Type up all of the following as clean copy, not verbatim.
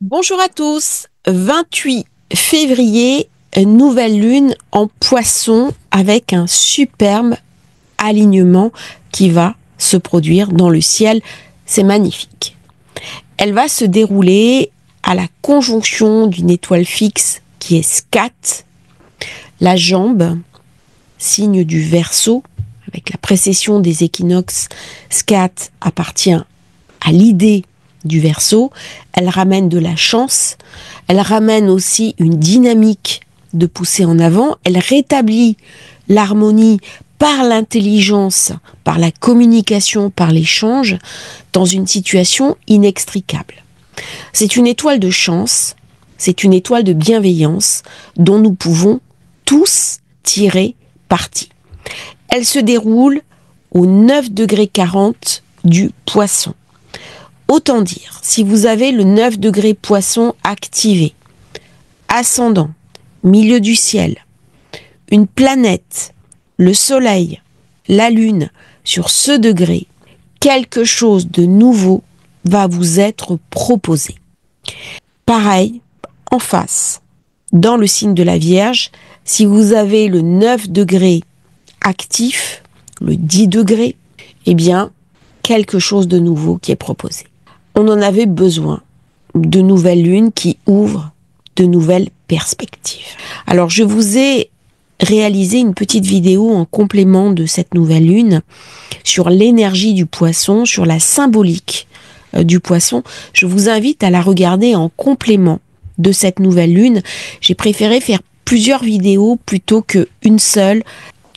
Bonjour à tous, 28 février, nouvelle lune en Poisson avec un superbe alignement qui va se produire dans le ciel. C'est magnifique. Elle va se dérouler à la conjonction d'une étoile fixe qui est Scat, la jambe, signe du Verseau, avec la précession des équinoxes. Scat appartient à l'idée du Verseau, elle ramène de la chance, elle ramène aussi une dynamique de pousser en avant, elle rétablit l'harmonie par l'intelligence, par la communication, par l'échange, dans une situation inextricable. C'est une étoile de chance, c'est une étoile de bienveillance dont nous pouvons tous tirer parti. Elle se déroule au 9 degrés 40 du Poisson. Autant dire, si vous avez le 9 degrés Poisson activé, ascendant, milieu du ciel, une planète, le soleil, la lune, sur ce degré, quelque chose de nouveau va vous être proposé. Pareil, en face, dans le signe de la Vierge, si vous avez le 9 degrés actif, le 10 degrés, eh bien, quelque chose de nouveau qui est proposé. On en avait besoin de nouvelles lunes qui ouvrent de nouvelles perspectives. Alors, je vous ai réalisé une petite vidéo en complément de cette nouvelle lune sur l'énergie du Poisson, sur la symbolique du Poisson. Je vous invite à la regarder en complément de cette nouvelle lune. J'ai préféré faire plusieurs vidéos plutôt qu'une seule,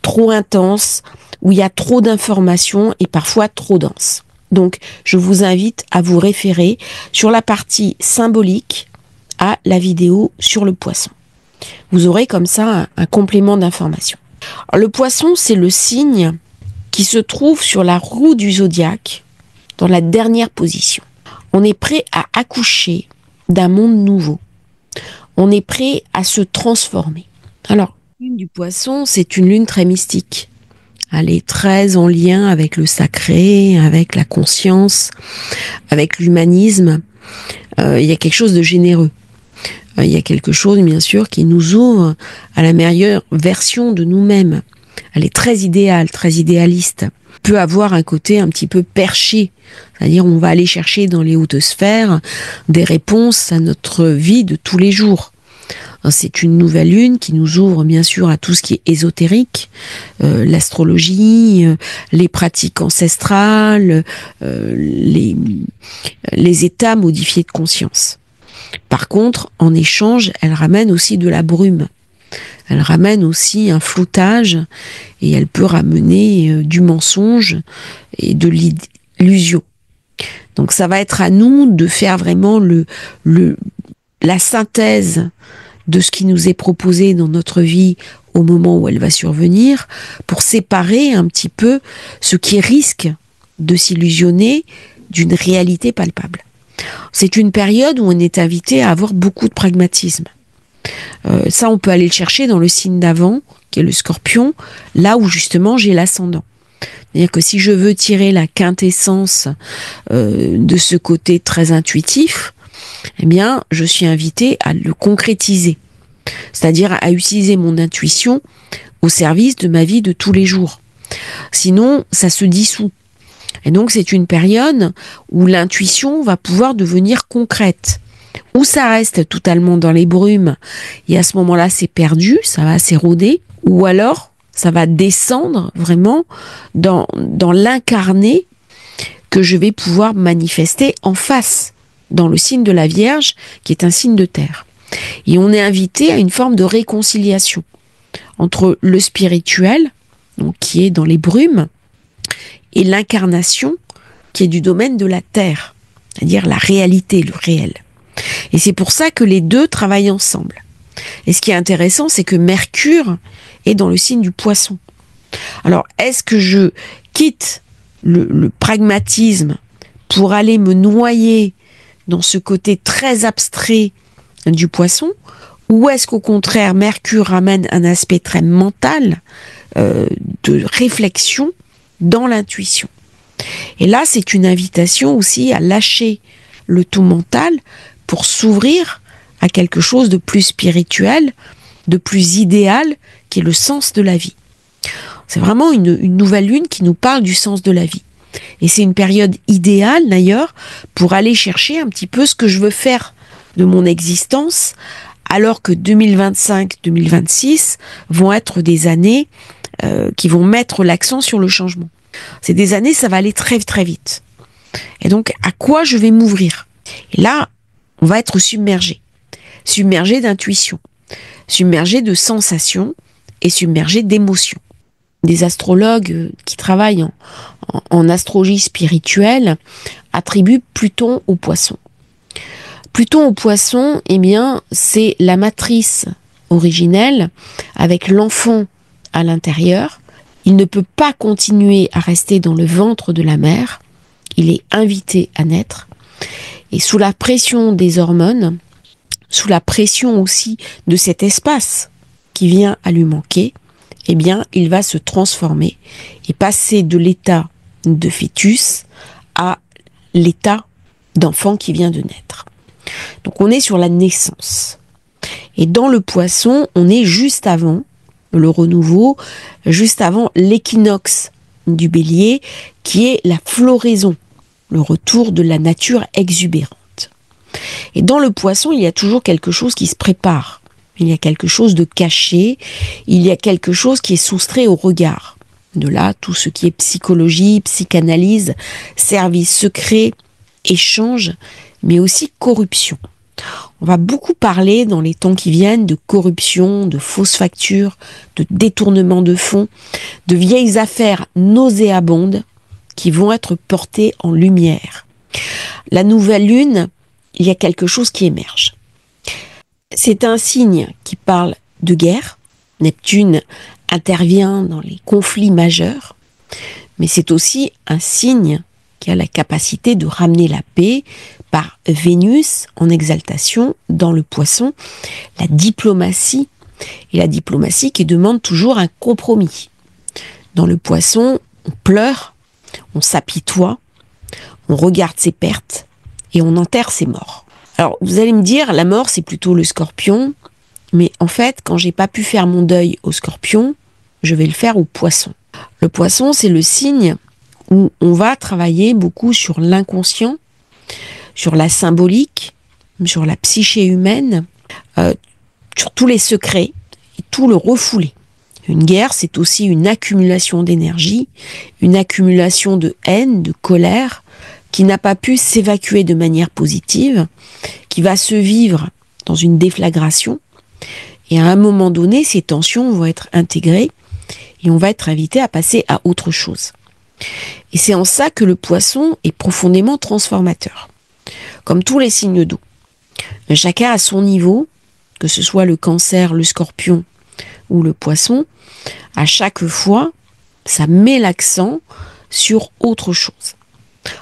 trop intense, où il y a trop d'informations et parfois trop dense. Donc, je vous invite à vous référer sur la partie symbolique à la vidéo sur le Poisson. Vous aurez comme ça un complément d'information. Le Poisson, c'est le signe qui se trouve sur la roue du zodiaque, dans la dernière position. On est prêt à accoucher d'un monde nouveau. On est prêt à se transformer. Alors, la lune du Poisson, c'est une lune très mystique. Elle est très en lien avec le sacré, avec la conscience, avec l'humanisme. Il y a quelque chose de généreux. Il y a quelque chose, bien sûr, qui nous ouvre à la meilleure version de nous-mêmes. Elle est très idéale, très idéaliste. Peut avoir un côté un petit peu perché. C'est-à-dire, on va aller chercher dans les hautes sphères des réponses à notre vie de tous les jours. C'est une nouvelle lune qui nous ouvre bien sûr à tout ce qui est ésotérique, l'astrologie, les pratiques ancestrales, les états modifiés de conscience. Par contre, en échange, elle ramène aussi de la brume. Elle ramène aussi un floutage et elle peut ramener du mensonge et de l'illusion. Donc ça va être à nous de faire vraiment la synthèse de ce qui nous est proposé dans notre vie au moment où elle va survenir, pour séparer un petit peu ce qui risque de s'illusionner d'une réalité palpable. C'est une période où on est invité à avoir beaucoup de pragmatisme. Ça, on peut aller le chercher dans le signe d'avant, qui est le Scorpion, là où justement j'ai l'ascendant. C'est-à-dire que si je veux tirer la quintessence de ce côté très intuitif, eh bien, je suis invitée à le concrétiser. C'est-à-dire à utiliser mon intuition au service de ma vie de tous les jours. Sinon, ça se dissout. Et donc, c'est une période où l'intuition va pouvoir devenir concrète. Ou ça reste totalement dans les brumes, et à ce moment-là, c'est perdu, ça va s'éroder. Ou alors, ça va descendre vraiment dans l'incarné que je vais pouvoir manifester en face, dans le signe de la Vierge, qui est un signe de terre. Et on est invité à une forme de réconciliation entre le spirituel, donc qui est dans les brumes, et l'incarnation, qui est du domaine de la terre, c'est-à-dire la réalité, le réel. Et c'est pour ça que les deux travaillent ensemble. Et ce qui est intéressant, c'est que Mercure est dans le signe du Poisson. Alors, est-ce que je quitte le pragmatisme pour aller me noyer dans ce côté très abstrait du Poisson, ou est-ce qu'au contraire Mercure ramène un aspect très mental de réflexion dans l'intuition? Et là, c'est une invitation aussi à lâcher le tout mental pour s'ouvrir à quelque chose de plus spirituel, de plus idéal, qui est le sens de la vie. C'est vraiment une nouvelle lune qui nous parle du sens de la vie. Et c'est une période idéale d'ailleurs pour aller chercher un petit peu ce que je veux faire de mon existence, alors que 2025-2026 vont être des années qui vont mettre l'accent sur le changement. C'est des années, ça va aller très très vite. Et donc, à quoi je vais m'ouvrir? Et là, on va être submergé. Submergé d'intuition, submergé de sensations et submergé d'émotions. Des astrologues qui travaillent en astrologie spirituelle attribuent Pluton au Poisson. Pluton au Poisson, eh bien, c'est la matrice originelle avec l'enfant à l'intérieur. Il ne peut pas continuer à rester dans le ventre de la mère. Il est invité à naître. Et sous la pression des hormones, sous la pression aussi de cet espace qui vient à lui manquer, eh bien, il va se transformer et passer de l'état de fœtus à l'état d'enfant qui vient de naître. Donc, on est sur la naissance. Et dans le Poisson, on est juste avant le renouveau, juste avant l'équinoxe du Bélier, qui est la floraison, le retour de la nature exubérante. Et dans le Poisson, il y a toujours quelque chose qui se prépare. Il y a quelque chose de caché, il y a quelque chose qui est soustrait au regard. De là, tout ce qui est psychologie, psychanalyse, service secret, échange, mais aussi corruption. On va beaucoup parler dans les temps qui viennent de corruption, de fausses factures, de détournement de fonds, de vieilles affaires nauséabondes qui vont être portées en lumière. La nouvelle lune, il y a quelque chose qui émerge. C'est un signe qui parle de guerre. Neptune intervient dans les conflits majeurs, mais c'est aussi un signe qui a la capacité de ramener la paix par Vénus en exaltation dans le Poisson, la diplomatie, et la diplomatie qui demande toujours un compromis. Dans le Poisson, on pleure, on s'apitoie, on regarde ses pertes et on enterre ses morts. Alors, vous allez me dire, la mort, c'est plutôt le Scorpion, mais en fait, quand j'ai pas pu faire mon deuil au Scorpion, je vais le faire au Poisson. Le Poisson, c'est le signe où on va travailler beaucoup sur l'inconscient, sur la symbolique, sur la psyché humaine, sur tous les secrets et tout le refoulé. Une guerre, c'est aussi une accumulation d'énergie, une accumulation de haine, de colère, qui n'a pas pu s'évacuer de manière positive, qui va se vivre dans une déflagration. Et à un moment donné, ces tensions vont être intégrées et on va être invité à passer à autre chose. Et c'est en ça que le Poisson est profondément transformateur. Comme tous les signes d'eau. Chacun à son niveau, que ce soit le Cancer, le Scorpion ou le Poisson, à chaque fois, ça met l'accent sur autre chose.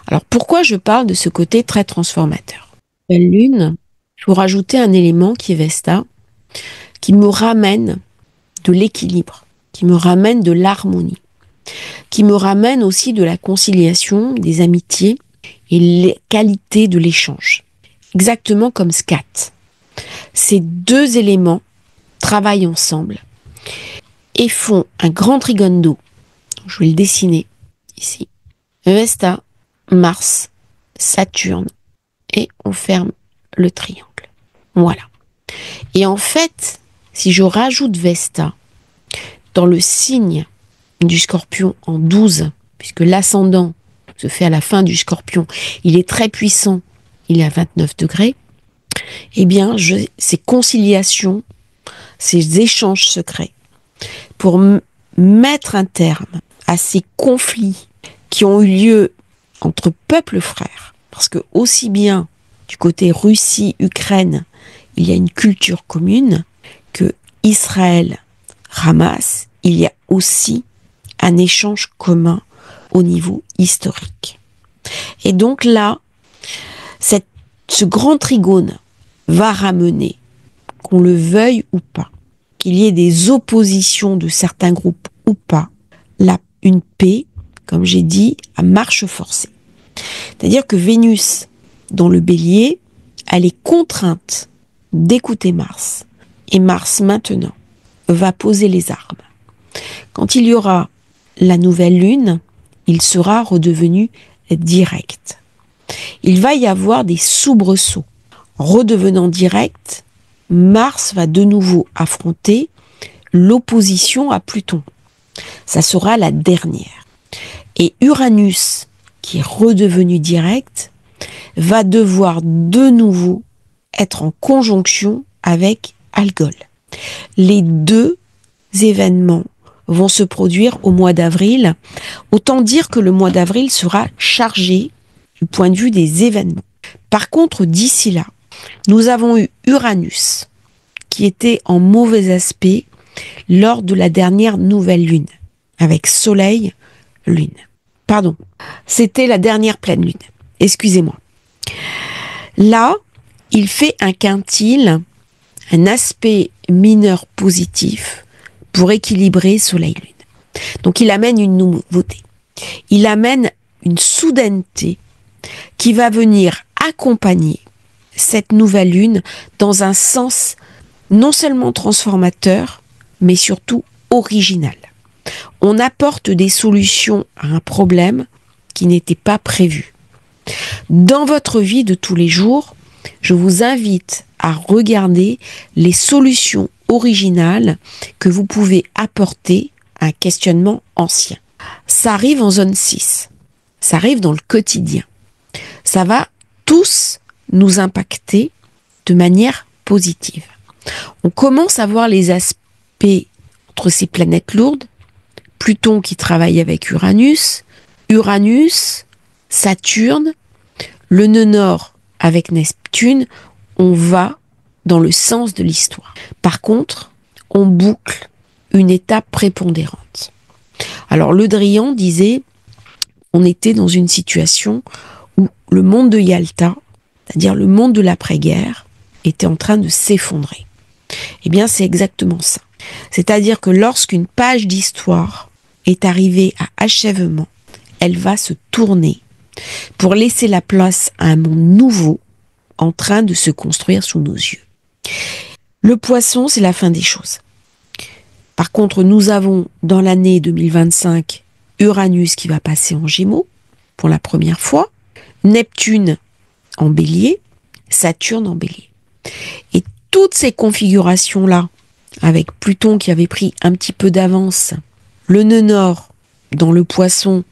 Alors pourquoi je parle de ce côté très transformateur? La Lune, il faut rajouter un élément qui est Vesta, qui me ramène de l'équilibre, qui me ramène de l'harmonie, qui me ramène aussi de la conciliation, des amitiés et les qualités de l'échange. Exactement comme Scat. Ces deux éléments travaillent ensemble et font un grand trigone d'eau. Je vais le dessiner ici. Vesta, Mars, Saturne, et on ferme le triangle. Voilà. Et en fait, si je rajoute Vesta dans le signe du Scorpion en 12, puisque l'ascendant se fait à la fin du Scorpion, il est très puissant, il est à 29 degrés, eh bien, ces conciliations, ces échanges secrets, pour mettre un terme à ces conflits qui ont eu lieu entre peuples frères, parce que aussi bien du côté Russie-Ukraine, il y a une culture commune, que Israël-Hamas, il y a aussi un échange commun au niveau historique. Et donc là, ce grand trigone va ramener, qu'on le veuille ou pas, qu'il y ait des oppositions de certains groupes ou pas, une paix, comme j'ai dit, à marche forcée. C'est-à-dire que Vénus, dans le Bélier, elle est contrainte d'écouter Mars. Et Mars, maintenant, va poser les armes. Quand il y aura la nouvelle lune, il sera redevenu direct. Il va y avoir des soubresauts. Redevenant direct, Mars va de nouveau affronter l'opposition à Pluton. Ça sera la dernière. Et Uranus, qui est redevenu direct, va devoir de nouveau être en conjonction avec Algol. Les deux événements vont se produire au mois d'avril. Autant dire que le mois d'avril sera chargé du point de vue des événements. Par contre, d'ici là, nous avons eu Uranus qui était en mauvais aspect lors de la dernière nouvelle lune, avec Soleil, lune. Pardon, c'était la dernière pleine lune. Excusez-moi. Là, il fait un quintile, un aspect mineur positif pour équilibrer Soleil-Lune. Donc il amène une nouveauté. Il amène une soudaineté qui va venir accompagner cette nouvelle lune dans un sens non seulement transformateur, mais surtout original. On apporte des solutions à un problème qui n'était pas prévu. Dans votre vie de tous les jours, je vous invite à regarder les solutions originales que vous pouvez apporter à un questionnement ancien. Ça arrive en zone 6. Ça arrive dans le quotidien. Ça va tous nous impacter de manière positive. On commence à voir les aspects entre ces planètes lourdes. Pluton qui travaille avec Uranus, Saturne, le nœud nord avec Neptune, on va dans le sens de l'histoire. Par contre, on boucle une étape prépondérante. Alors Le Drian disait, on était dans une situation où le monde de Yalta, c'est-à-dire le monde de l'après-guerre, était en train de s'effondrer. Eh bien, c'est exactement ça. C'est-à-dire que lorsqu'une page d'histoire est arrivée à achèvement, elle va se tourner pour laisser la place à un monde nouveau en train de se construire sous nos yeux. Le Poisson, c'est la fin des choses. Par contre, nous avons dans l'année 2025 Uranus qui va passer en Gémeaux pour la première fois, Neptune en Bélier, Saturne en Bélier. Et toutes ces configurations-là, avec Pluton qui avait pris un petit peu d'avance, le nœud nord dans le Poisson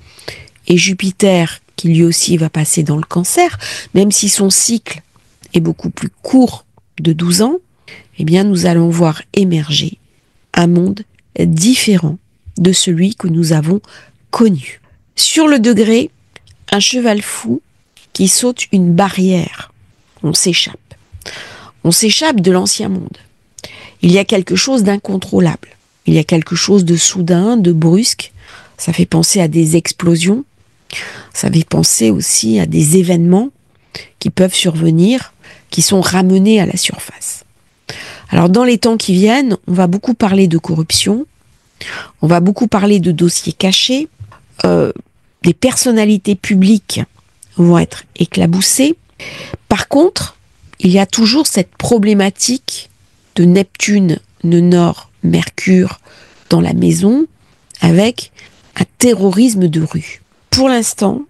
et Jupiter qui lui aussi va passer dans le Cancer, même si son cycle est beaucoup plus court de 12 ans, eh bien nous allons voir émerger un monde différent de celui que nous avons connu. Sur le degré, un cheval fou qui saute une barrière. On s'échappe. On s'échappe de l'ancien monde. Il y a quelque chose d'incontrôlable. Il y a quelque chose de soudain, de brusque. Ça fait penser à des explosions. Ça fait penser aussi à des événements qui peuvent survenir, qui sont ramenés à la surface. Alors dans les temps qui viennent, on va beaucoup parler de corruption, on va beaucoup parler de dossiers cachés, des personnalités publiques vont être éclaboussées. Par contre, il y a toujours cette problématique de Neptune, nœud nord, Mercure dans la maison, avec un terrorisme de rue. Pour l'instant,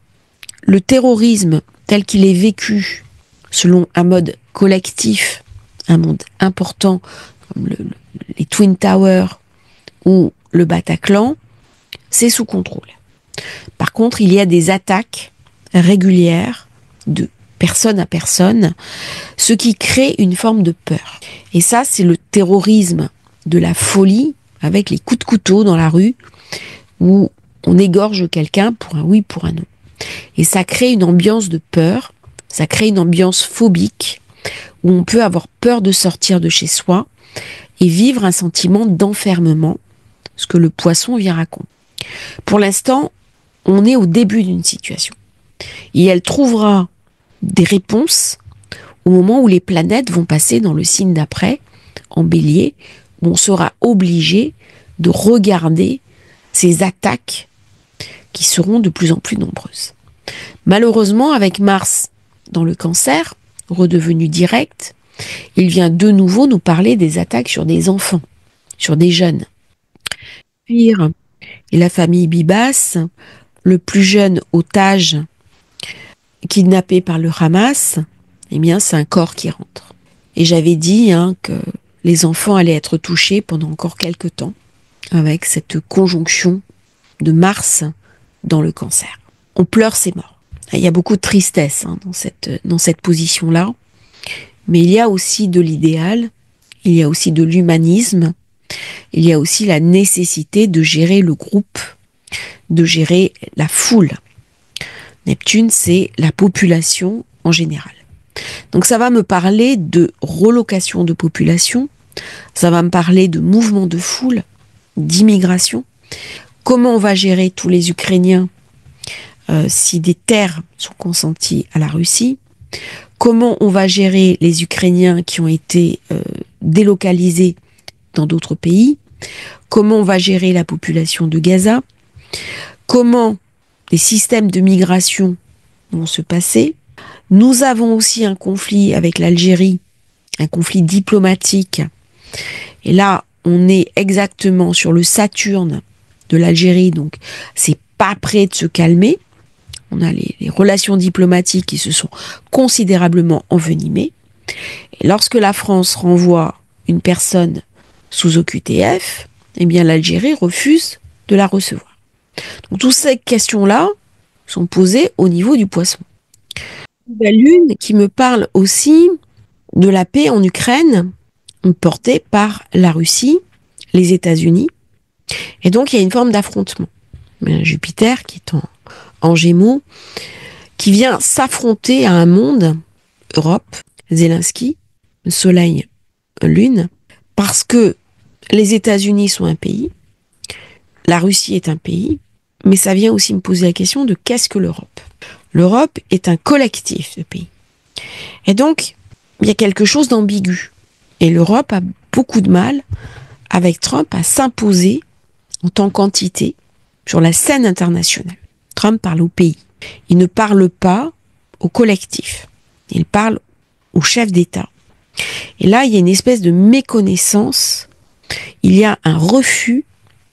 le terrorisme tel qu'il est vécu selon un mode collectif, un monde important comme les Twin Towers ou le Bataclan, c'est sous contrôle. Par contre, il y a des attaques régulières de personne à personne, ce qui crée une forme de peur. Et ça, c'est le terrorisme de la folie, avec les coups de couteau dans la rue, où on égorge quelqu'un pour un oui, pour un non. Et ça crée une ambiance de peur, ça crée une ambiance phobique, où on peut avoir peur de sortir de chez soi et vivre un sentiment d'enfermement, ce que le Poisson vient raconter. Pour l'instant, on est au début d'une situation. Et elle trouvera des réponses au moment où les planètes vont passer dans le signe d'après, en Bélier, où on sera obligé de regarder ces attaques qui seront de plus en plus nombreuses. Malheureusement, avec Mars dans le Cancer, redevenu direct, il vient de nouveau nous parler des attaques sur des enfants, sur des jeunes. Pire, et la famille Bibas, le plus jeune otage kidnappé par le Hamas, eh bien c'est un corps qui rentre. Et j'avais dit que les enfants allaient être touchés pendant encore quelques temps avec cette conjonction de Mars dans le Cancer. On pleure ces morts. Il y a beaucoup de tristesse dans cette position-là, mais il y a aussi de l'idéal, il y a aussi de l'humanisme, il y a aussi la nécessité de gérer le groupe, de gérer la foule. Neptune, c'est la population en général. Donc ça va me parler de relocation de population, ça va me parler de mouvement de foule, d'immigration, comment on va gérer tous les Ukrainiens si des terres sont consenties à la Russie, comment on va gérer les Ukrainiens qui ont été délocalisés dans d'autres pays, comment on va gérer la population de Gaza, comment les systèmes de migration vont se passer. Nous avons aussi un conflit avec l'Algérie, un conflit diplomatique. Et là, on est exactement sur le Saturne de l'Algérie, donc c'est pas prêt de se calmer. On a les relations diplomatiques qui se sont considérablement envenimées. Et lorsque la France renvoie une personne sous OQTF, eh bien l'Algérie refuse de la recevoir. Donc toutes ces questions-là sont posées au niveau du Poisson. La Lune qui me parle aussi de la paix en Ukraine, portée par la Russie, les États-Unis. Et donc il y a une forme d'affrontement. Jupiter qui est en Gémeaux, qui vient s'affronter à un monde, Europe, Zelensky, Soleil, Lune, parce que les États-Unis sont un pays, la Russie est un pays, mais ça vient aussi me poser la question de qu'est-ce que l'Europe ? L'Europe est un collectif de pays. Et donc, il y a quelque chose d'ambigu. Et l'Europe a beaucoup de mal, avec Trump, à s'imposer en tant qu'entité sur la scène internationale. Trump parle au pays. Il ne parle pas au collectif. Il parle au chef d'État. Et là, il y a une espèce de méconnaissance. Il y a un refus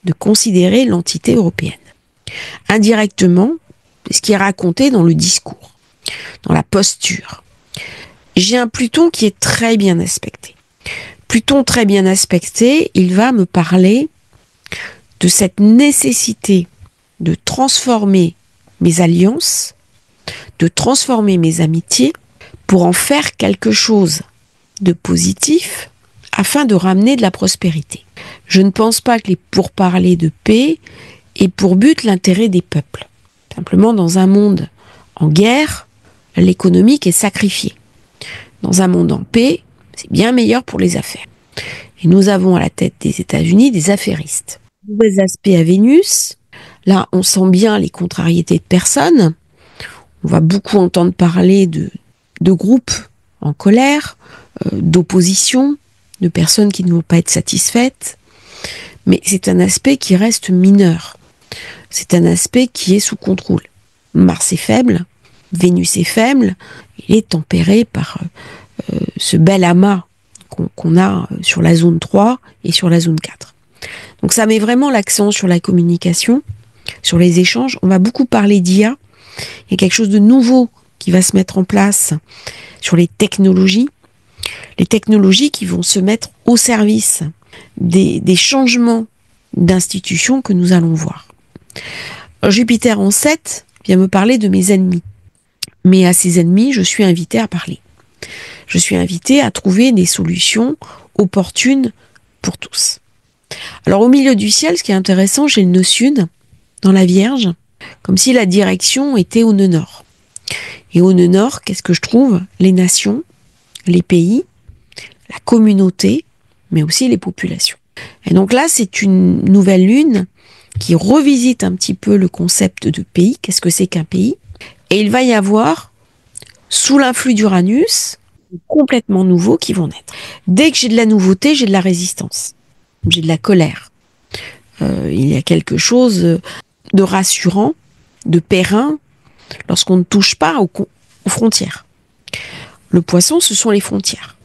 de considérer l'entité européenne. Indirectement, c'est ce qui est raconté dans le discours, dans la posture. J'ai un Pluton qui est très bien aspecté. Pluton très bien aspecté, il va me parler de cette nécessité de transformer mes alliances, de transformer mes amitiés pour en faire quelque chose de positif afin de ramener de la prospérité. Je ne pense pas que les pourparlers de paix aient pour but l'intérêt des peuples. Simplement, dans un monde en guerre, l'économique est sacrifiée. Dans un monde en paix, c'est bien meilleur pour les affaires. Et nous avons à la tête des États-Unis des affairistes. Nouveaux aspects à Vénus. Là, on sent bien les contrariétés de personnes. On va beaucoup entendre parler de groupes en colère, d'opposition, de personnes qui ne vont pas être satisfaites. Mais c'est un aspect qui reste mineur. C'est un aspect qui est sous contrôle. Mars est faible, Vénus est faible, il est tempéré par ce bel amas qu'on a sur la zone 3 et sur la zone 4. Donc ça met vraiment l'accent sur la communication, sur les échanges. On va beaucoup parler d'IA. Il y a quelque chose de nouveau qui va se mettre en place sur les technologies qui vont se mettre au service des changements d'institutions que nous allons voir. Jupiter en 7 vient me parler de mes ennemis. Mais à ces ennemis, je suis invitée à parler. Je suis invitée à trouver des solutions opportunes pour tous. Alors au milieu du ciel, ce qui est intéressant, j'ai le nœud sud dans la Vierge, comme si la direction était au nœud nord. Et au nœud nord, qu'est-ce que je trouve ? Les nations, les pays, la communauté, mais aussi les populations. Et donc là, c'est une nouvelle lune qui revisite un petit peu le concept de pays. Qu'est-ce que c'est qu'un pays ? Et il va y avoir, sous l'influx d'Uranus, complètement nouveaux qui vont naître. Dès que j'ai de la nouveauté, j'ai de la résistance. J'ai de la colère. Il y a quelque chose de rassurant, de périn, lorsqu'on ne touche pas aux frontières. Le poisson, ce sont les frontières.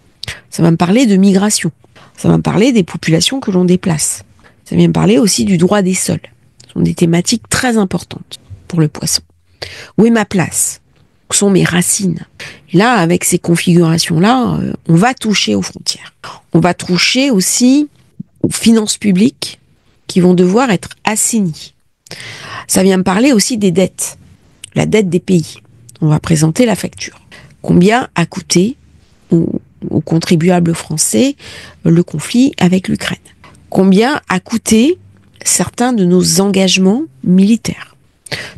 Ça va me parler de migration. Ça va me parler des populations que l'on déplace. Ça vient me parler aussi du droit des sols. Ce sont des thématiques très importantes pour le poisson. Où est ma place? Où sont mes racines? Et là, avec ces configurations-là, on va toucher aux frontières. On va toucher aussi aux finances publiques qui vont devoir être assainies. Ça vient me parler aussi des dettes. La dette des pays. On va présenter la facture. Combien a coûté aux contribuables français le conflit avec l'Ukraine? Combien a coûté certains de nos engagements militaires?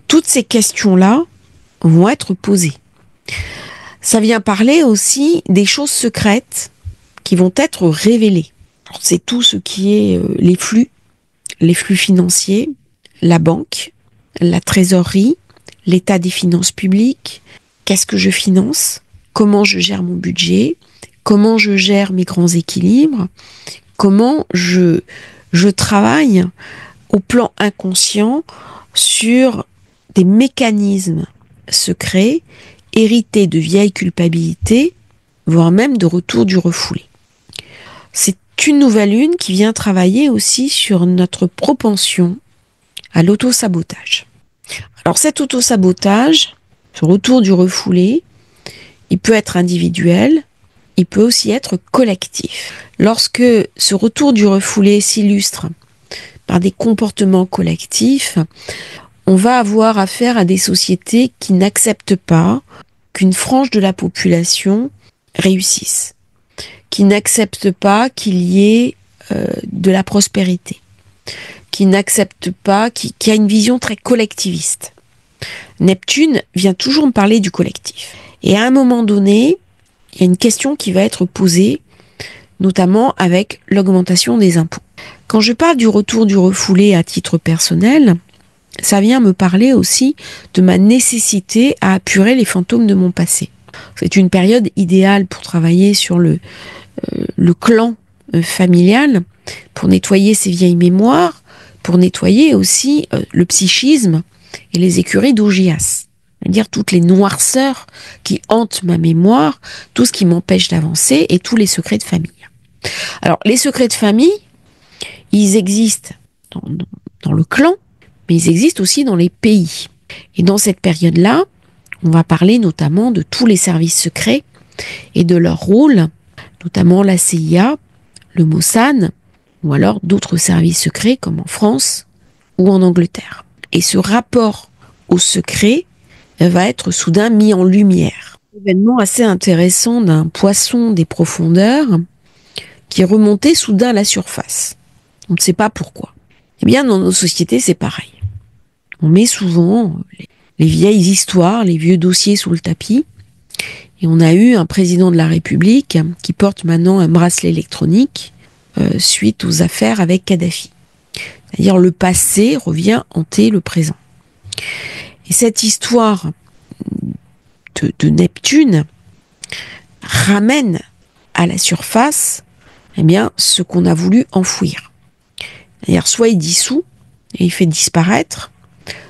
Toutes ces questions-là vont être posées. Ça vient parler aussi des choses secrètes qui vont être révélées. C'est tout ce qui est les flux financiers, la banque, la trésorerie, l'état des finances publiques, qu'est-ce que je finance, comment je gère mon budget, comment je gère mes grands équilibres, comment je travaille au plan inconscient sur des mécanismes secrets hérités de vieilles culpabilités, voire même de retour du refoulé. C'est une nouvelle lune qui vient travailler aussi sur notre propension à l'auto-sabotage. Alors cet auto-sabotage, ce retour du refoulé, il peut être individuel, il peut aussi être collectif. Lorsque ce retour du refoulé s'illustre par des comportements collectifs, on va avoir affaire à des sociétés qui n'acceptent pas qu'une frange de la population réussisse, qui n'acceptent pas qu'il y ait de la prospérité, qui n'acceptent pas, qui a une vision très collectiviste. Neptune vient toujours me parler du collectif. Et à un moment donné, il y a une question qui va être posée, notamment avec l'augmentation des impôts. Quand je parle du retour du refoulé à titre personnel, ça vient me parler aussi de ma nécessité à apurer les fantômes de mon passé. C'est une période idéale pour travailler sur le clan familial, pour nettoyer ces vieilles mémoires, pour nettoyer aussi le psychisme et les écuries d'Augias. C'est-à-dire toutes les noirceurs qui hantent ma mémoire, tout ce qui m'empêche d'avancer et tous les secrets de famille. Alors, les secrets de famille, ils existent dans le clan, mais ils existent aussi dans les pays. Et dans cette période-là, on va parler notamment de tous les services secrets et de leur rôle, notamment la CIA, le Mossad, ou alors d'autres services secrets comme en France ou en Angleterre. Et ce rapport au secret va être soudain mis en lumière. Un événement assez intéressant d'un poisson des profondeurs qui est remonté soudain à la surface. On ne sait pas pourquoi. Eh bien, dans nos sociétés, c'est pareil. On met souvent les vieilles histoires, les vieux dossiers sous le tapis. Et on a eu un président de la République qui porte maintenant un bracelet électronique suite aux affaires avec Kadhafi. C'est-à-dire le passé revient hanter le présent. Et cette histoire de Neptune ramène à la surface eh bien, ce qu'on a voulu enfouir. C'est-à-dire soit il dissout et il fait disparaître,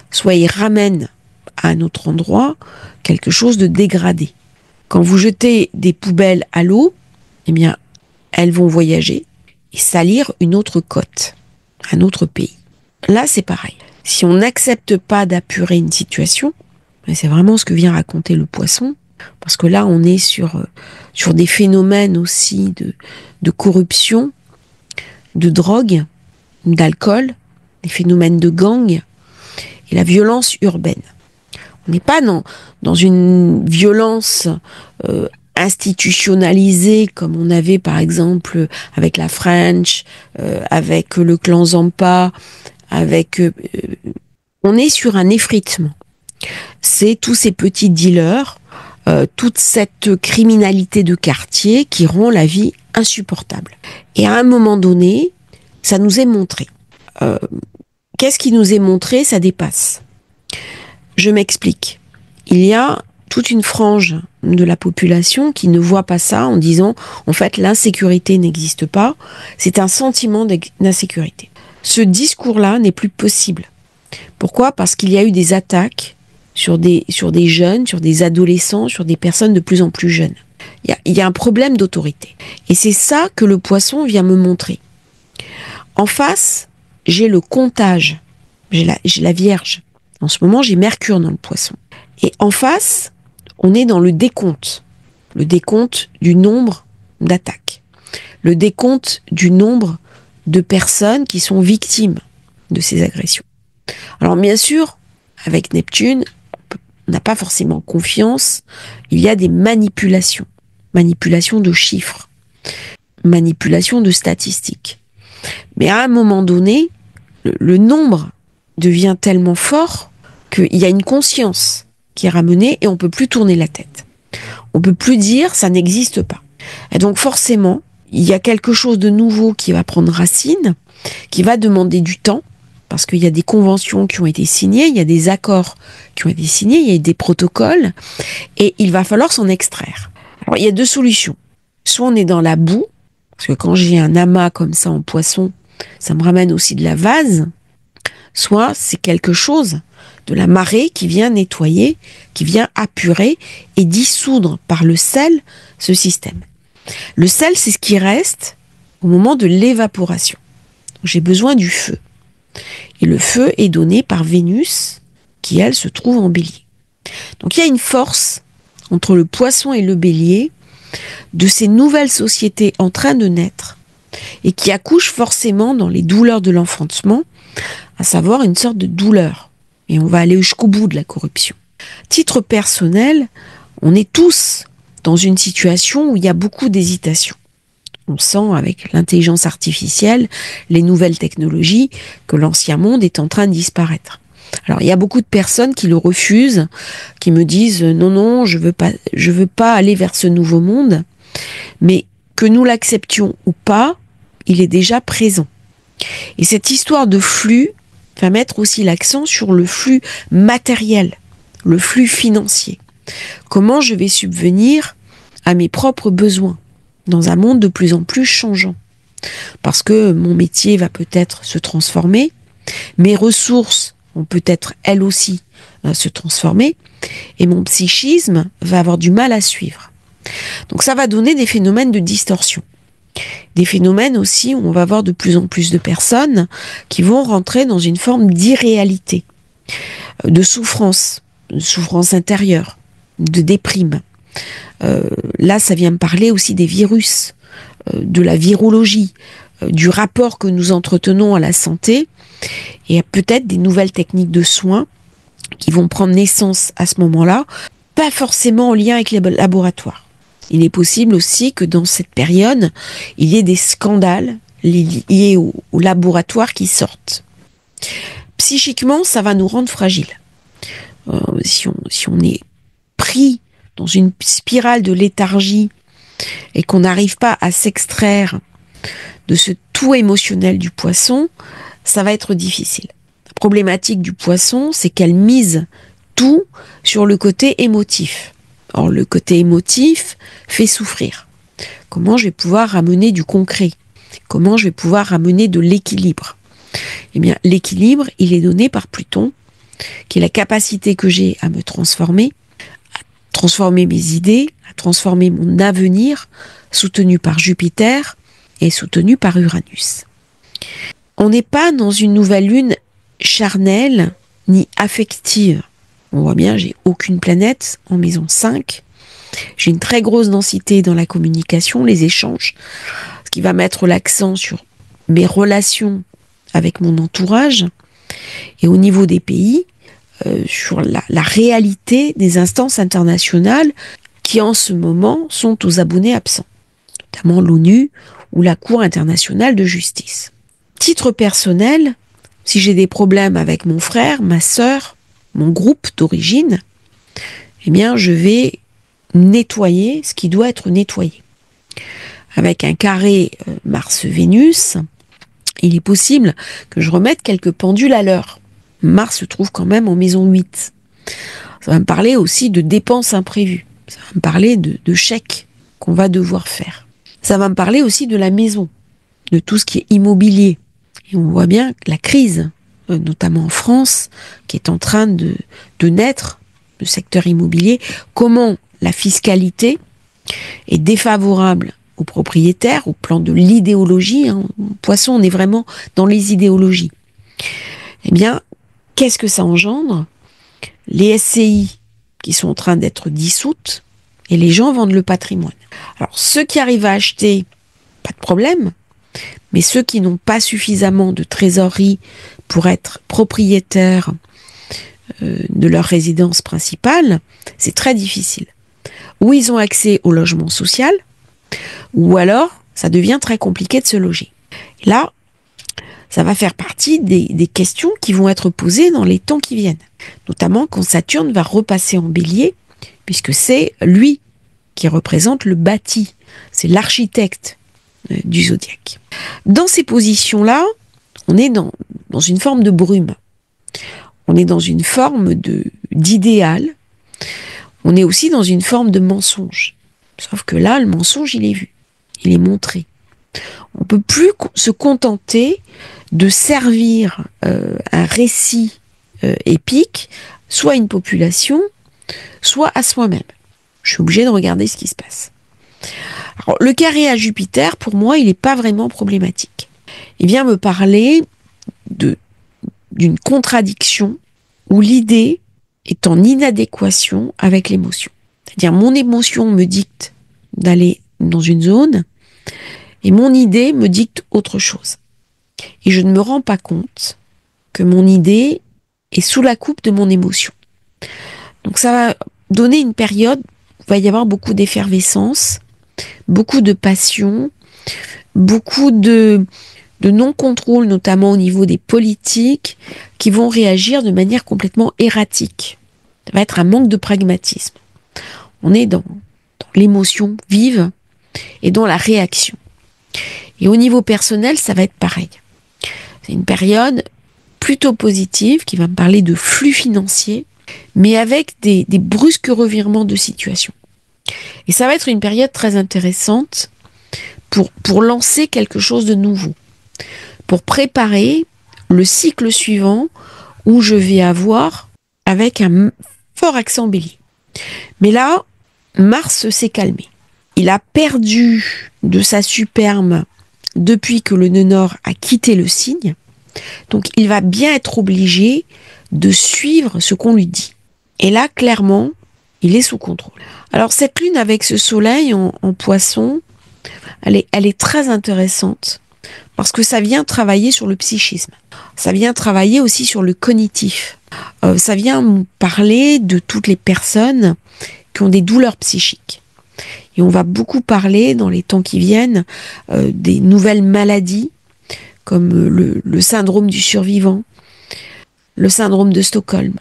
soit il ramène à un autre endroit quelque chose de dégradé. Quand vous jetez des poubelles à l'eau, eh bien, elles vont voyager et salir une autre côte, un autre pays. Là, c'est pareil. Si on n'accepte pas d'apurer une situation, c'est vraiment ce que vient raconter le poisson, parce que là, on est sur des phénomènes aussi de corruption, de drogue, d'alcool, des phénomènes de gang et la violence urbaine. On n'est pas dans une violence institutionnalisée comme on avait par exemple avec la French, avec le clan Zampa, on est sur un effritement. C'est tous ces petits dealers, toute cette criminalité de quartier qui rend la vie insupportable. Et à un moment donné, ça nous est montré. Qu'est-ce qui nous est montré? Ça dépasse. Je m'explique. Il y a toute une frange de la population qui ne voit pas ça en disant en fait l'insécurité n'existe pas, c'est un sentiment d'insécurité. Ce discours-là n'est plus possible. Pourquoi? Parce qu'il y a eu des attaques sur des jeunes, sur des adolescents, sur des personnes de plus en plus jeunes. Il y a un problème d'autorité. Et c'est ça que le poisson vient me montrer. En face, j'ai le comptage, j'ai la Vierge. En ce moment, j'ai Mercure dans le poisson. Et en face, on est dans le décompte du nombre d'attaques, le décompte du nombre de personnes qui sont victimes de ces agressions. Alors bien sûr, avec Neptune, on n'a pas forcément confiance, il y a des manipulations de chiffres, manipulation de statistiques. Mais à un moment donné, le nombre devient tellement fort qu'il y a une conscience qui est ramenée et on peut plus tourner la tête. On peut plus dire ça n'existe pas. Et donc forcément, il y a quelque chose de nouveau qui va prendre racine, qui va demander du temps, parce qu'il y a des conventions qui ont été signées, il y a des accords qui ont été signés, il y a des protocoles, et il va falloir s'en extraire. Alors il y a deux solutions. Soit on est dans la boue, parce que quand j'ai un amas comme ça en poisson, ça me ramène aussi de la vase, soit c'est quelque chose de la marée qui vient nettoyer, qui vient apurer et dissoudre par le sel ce système. Le sel, c'est ce qui reste au moment de l'évaporation. J'ai besoin du feu. Et le feu est donné par Vénus, qui elle se trouve en bélier. Donc il y a une force entre le poisson et le bélier de ces nouvelles sociétés en train de naître et qui accouchent forcément dans les douleurs de l'enfantement, à savoir une sorte de douleur. Et on va aller jusqu'au bout de la corruption. Titre personnel, on est tous dans une situation où il y a beaucoup d'hésitation. On sent avec l'intelligence artificielle, les nouvelles technologies, que l'ancien monde est en train de disparaître. Alors il y a beaucoup de personnes qui le refusent, qui me disent non, je veux pas aller vers ce nouveau monde, mais que nous l'acceptions ou pas, il est déjà présent. Et cette histoire de flux va mettre aussi l'accent sur le flux matériel, le flux financier. Comment je vais subvenir à mes propres besoins dans un monde de plus en plus changeant. Parce que mon métier va peut-être se transformer, mes ressources vont peut-être elles aussi se transformer, et mon psychisme va avoir du mal à suivre. Donc ça va donner des phénomènes de distorsion. Des phénomènes aussi où on va avoir de plus en plus de personnes qui vont rentrer dans une forme d'irréalité, de souffrance intérieure, de déprime. Là, ça vient me parler aussi des virus, de la virologie, du rapport que nous entretenons à la santé, et peut-être des nouvelles techniques de soins qui vont prendre naissance à ce moment-là, pas forcément en lien avec les laboratoires. Il est possible aussi que dans cette période, il y ait des scandales liés au laboratoire qui sortent. Psychiquement, ça va nous rendre fragiles. Si on est pris dans une spirale de léthargie et qu'on n'arrive pas à s'extraire de ce tout émotionnel du poisson, ça va être difficile. La problématique du poisson, c'est qu'elle mise tout sur le côté émotif. Or, le côté émotif fait souffrir. Comment je vais pouvoir ramener du concret? Comment je vais pouvoir ramener de l'équilibre? Eh bien, l'équilibre, il est donné par Pluton, qui est la capacité que j'ai à me transformer, à transformer mes idées, à transformer mon avenir, soutenu par Jupiter et soutenu par Uranus. On n'est pas dans une nouvelle lune charnelle ni affective. On voit bien, j'ai aucune planète en maison 5. J'ai une très grosse densité dans la communication, les échanges, ce qui va mettre l'accent sur mes relations avec mon entourage et au niveau des pays, sur la réalité des instances internationales qui en ce moment sont aux abonnés absents, notamment l'ONU ou la Cour internationale de justice. Titre personnel, si j'ai des problèmes avec mon frère, ma sœur, mon groupe d'origine, eh bien, je vais nettoyer ce qui doit être nettoyé. Avec un carré Mars-Vénus, il est possible que je remette quelques pendules à l'heure. Mars se trouve quand même en maison 8. Ça va me parler aussi de dépenses imprévues. Ça va me parler de chèques qu'on va devoir faire. Ça va me parler aussi de la maison, de tout ce qui est immobilier. Et on voit bien que la crise, notamment en France, qui est en train de naître, le secteur immobilier, comment la fiscalité est défavorable aux propriétaires, au plan de l'idéologie, Poisson, on est vraiment dans les idéologies. Eh bien, qu'est-ce que ça engendre? Les SCI qui sont en train d'être dissoutes et les gens vendent le patrimoine. Alors, ceux qui arrivent à acheter, pas de problème, mais ceux qui n'ont pas suffisamment de trésorerie pour être propriétaires de leur résidence principale, c'est très difficile. Ou ils ont accès au logement social, ou alors ça devient très compliqué de se loger. Là, ça va faire partie des questions qui vont être posées dans les temps qui viennent. Notamment quand Saturne va repasser en Bélier, puisque c'est lui qui représente le bâti. C'est l'architecte du zodiaque. Dans ces positions-là, on est dans une forme de brume. On est dans une forme d'idéal. On est aussi dans une forme de mensonge. Sauf que là, le mensonge, il est vu. Il est montré. On ne peut plus se contenter de servir un récit épique, soit à une population, soit à soi-même. Je suis obligée de regarder ce qui se passe. Alors, le carré à Jupiter, pour moi, il n'est pas vraiment problématique. Il vient me parler d'une contradiction où l'idée est en inadéquation avec l'émotion. C'est-à-dire, mon émotion me dicte d'aller dans une zone et mon idée me dicte autre chose. Et je ne me rends pas compte que mon idée est sous la coupe de mon émotion. Donc ça va donner une période où il va y avoir beaucoup d'effervescence, beaucoup de passion, beaucoup de non-contrôle, notamment au niveau des politiques, qui vont réagir de manière complètement erratique. Ça va être un manque de pragmatisme. On est dans l'émotion vive et dans la réaction. Et au niveau personnel, ça va être pareil. C'est une période plutôt positive qui va me parler de flux financiers, mais avec des brusques revirements de situation. Et ça va être une période très intéressante pour lancer quelque chose de nouveau, pour préparer le cycle suivant où je vais avoir avec un fort accent bélier. Mais là, Mars s'est calmé. Il a perdu de sa superbe depuis que le nœud nord a quitté le signe. Donc, il va bien être obligé de suivre ce qu'on lui dit. Et là, clairement, il est sous contrôle. Alors, cette lune avec ce soleil en poisson, elle est très intéressante parce que ça vient travailler sur le psychisme. Ça vient travailler aussi sur le cognitif. Ça vient nous parler de toutes les personnes qui ont des douleurs psychiques. Et on va beaucoup parler dans les temps qui viennent des nouvelles maladies comme le syndrome du survivant, le syndrome de Stockholm,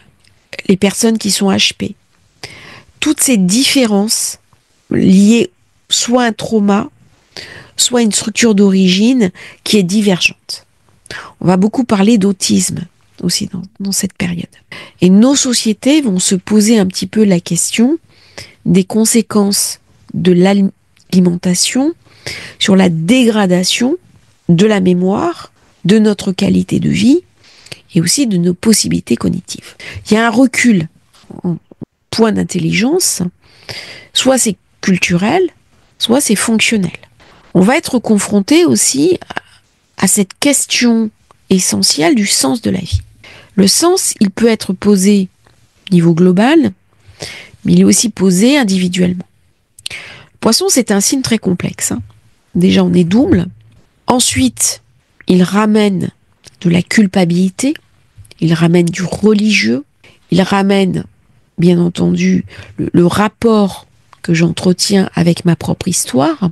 les personnes qui sont HP. Toutes ces différences liées soit à un trauma, soit à une structure d'origine qui est divergente. On va beaucoup parler d'autisme aussi dans cette période. Et nos sociétés vont se poser un petit peu la question des conséquences de l'alimentation sur la dégradation de la mémoire, de notre qualité de vie et aussi de nos possibilités cognitives. Il y a un recul en point d'intelligence, soit c'est culturel, soit c'est fonctionnel. On va être confronté aussi à cette question essentielle du sens de la vie. Le sens, il peut être posé au niveau global, mais il est aussi posé individuellement. Le Poisson, c'est un signe très complexe. Déjà, on est double. Ensuite, il ramène de la culpabilité, il ramène du religieux, il ramène, bien entendu, le rapport que j'entretiens avec ma propre histoire.